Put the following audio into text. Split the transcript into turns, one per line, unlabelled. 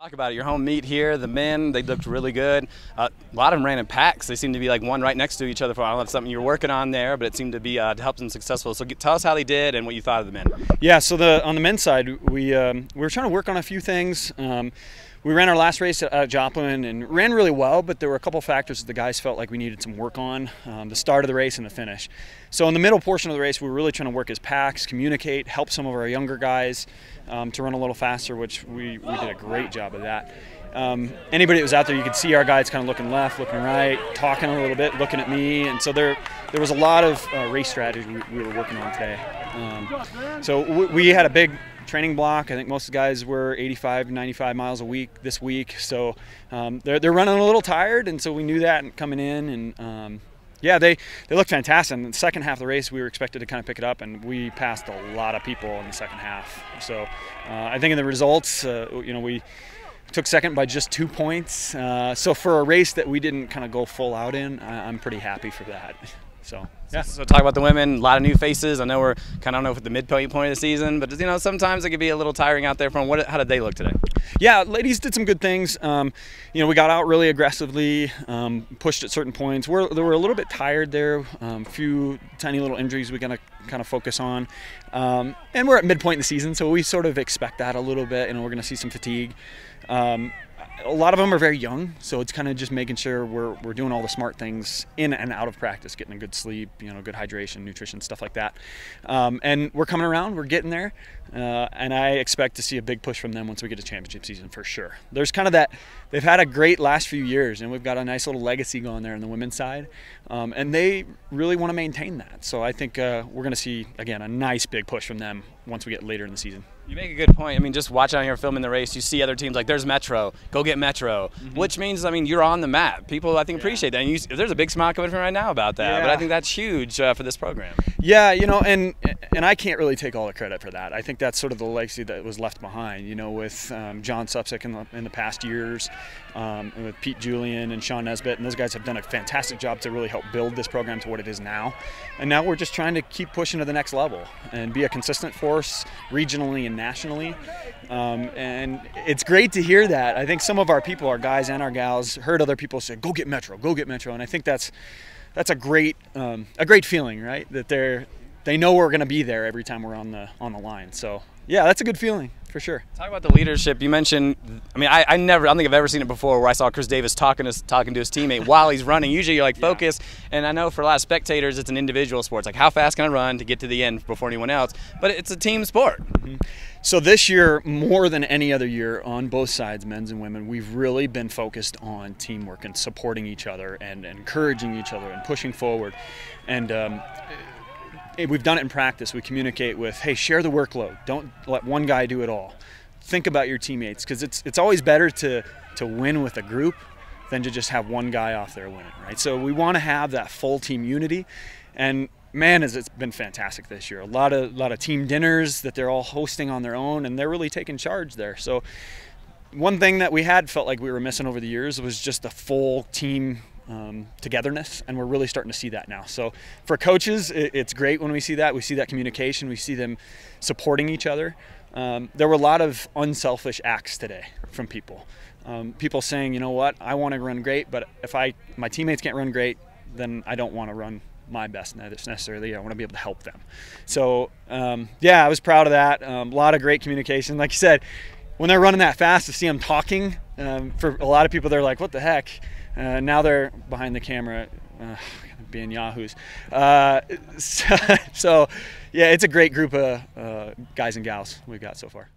Talk about it. Your home meet here. The men, they looked really good. A lot of them ran in packs. They seemed to be like one right next to each other. I don't know if it's something you're working on there, but it seemed to be to help them successful. So tell us how they did and what you thought of the men.
Yeah, so on the men's side, we were trying to work on a few things. We ran our last race at Joplin and ran really well, but there were a couple factors that the guys felt like we needed some work on, the start of the race and the finish. So in the middle portion of the race, we were really trying to work as packs, communicate, help some of our younger guys to run a little faster, which we did a great job of that. Anybody that was out there, you could see our guys kind of looking left, looking right, talking a little bit, looking at me, and so there was a lot of race strategy we were working on today. So we had a big training block. I think most of the guys were 85, 95 miles a week this week, so they're running a little tired, and so we knew that coming in, and yeah, they looked fantastic. In the second half of the race, we were expected to kind of pick it up, and we passed a lot of people in the second half. So I think in the results, we took second by just 2 points. So for a race that we didn't kind of go full out in, I'm pretty happy for that. So yeah.
So talk about the women. A lot of new faces. I know we're kind of, I don't know if at the midpoint point of the season, but sometimes it can be a little tiring out there. How did they look today?
Yeah, ladies did some good things. We got out really aggressively, pushed at certain points. They were a little bit tired there. A few tiny little injuries we got to kind of focus on, and we're at midpoint in the season, so we sort of expect that a little bit, and we're going to see some fatigue. A lot of them are very young, so it's kind of just making sure we're doing all the smart things in and out of practice, getting a good sleep, good hydration, nutrition, stuff like that. And we're coming around, we're getting there, and I expect to see a big push from them once we get to championship season for sure. There's kind of that, they've had a great last few years, and we've got a nice little legacy going there on the women's side, and they really want to maintain that. So I think we're going to see, again, a nice big push from them once we get later in the season.
You make a good point. I mean, just watching out here filming the race, you see other teams like there's Metro, go get Metro, which means, you're on the map. People, I think, appreciate that. And there's a big smile coming from right now about that, but I think that's huge for this program.
Yeah, and I can't really take all the credit for that. I think that's sort of the legacy that was left behind, with John Supsick in the past years, and with Pete Julian and Sean Nesbitt, and those guys have done a fantastic job to really help build this program to what it is now. And now we're just trying to keep pushing to the next level and be a consistent force regionally and nationally. And it's great to hear that. I think some of our people, our guys and our gals, heard other people say, "Go get Metro, go get Metro," and I think that's a great feeling, right? That they know we're going to be there every time we're on the line. So yeah, that's a good feeling for sure.
Talk about the leadership. You mentioned, I don't think I've ever seen it before where I saw Chris Davis talking to his teammate while he's running. Usually you're focused, and I know for a lot of spectators it's an individual sport. It's like, how fast can I run to get to the end before anyone else? But it's a team sport.
So this year, more than any other year on both sides, men's and women, we've really been focused on teamwork and supporting each other and encouraging each other and pushing forward. And we've done it in practice. We communicate with, hey, share the workload. Don't let one guy do it all. Think about your teammates, because it's always better to win with a group than to just have one guy off there winning, right? So we want to have that full team unity, and man, it's been fantastic this year. A lot of team dinners that they're all hosting on their own, and they're really taking charge there. So one thing that we had felt like we were missing over the years was just a full team togetherness, and we're really starting to see that now. So for coaches, it's great when we see that. We see that communication. We see them supporting each other. There were a lot of unselfish acts today from people. People saying, you know what, I want to run great, but if my teammates can't run great, then I don't want to run my best necessarily. I want to be able to help them. So yeah, I was proud of that. A lot of great communication. Like you said, when they're running that fast, to see them talking, for a lot of people, they're like, what the heck? Now they're behind the camera being yahoos. So yeah, it's a great group of guys and gals we've got so far.